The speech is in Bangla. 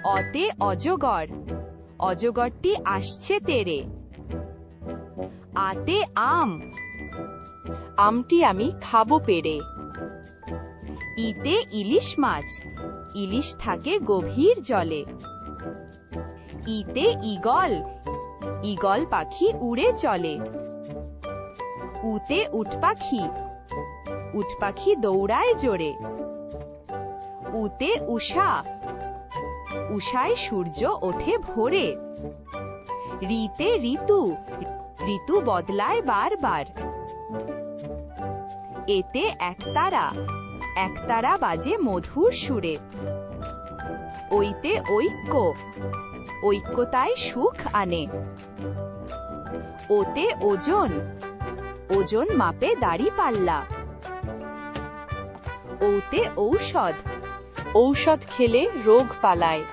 অতে অজগর, অজগরটি আসছে তেড়ে। আতে আম, আমটি আমি খাবো পেড়ে। ইতে ইলিশ মাছ, ইলিশ থাকে গভীর জলে। ইতে ঈগল, ঈগল পাখি উড়ে চলে। উতে উট পাখি, উট পাখি দৌড়ায় জোরে। উতে উষা, উষায় সূর্য ওঠে ভোরে। ঋতে ঋতু, ঋতু বদলায় বারবার। এতে একতারা, একতারা বাজে মধুর সুরে। ঐতে ঐক্য, ঐক্যতায় সুখ আনে। ওতে ওজন, ওজন মাপে দাঁড়িপাল্লা। ওতে ঔষধ, ঔষধ খেলে রোগ পালায়।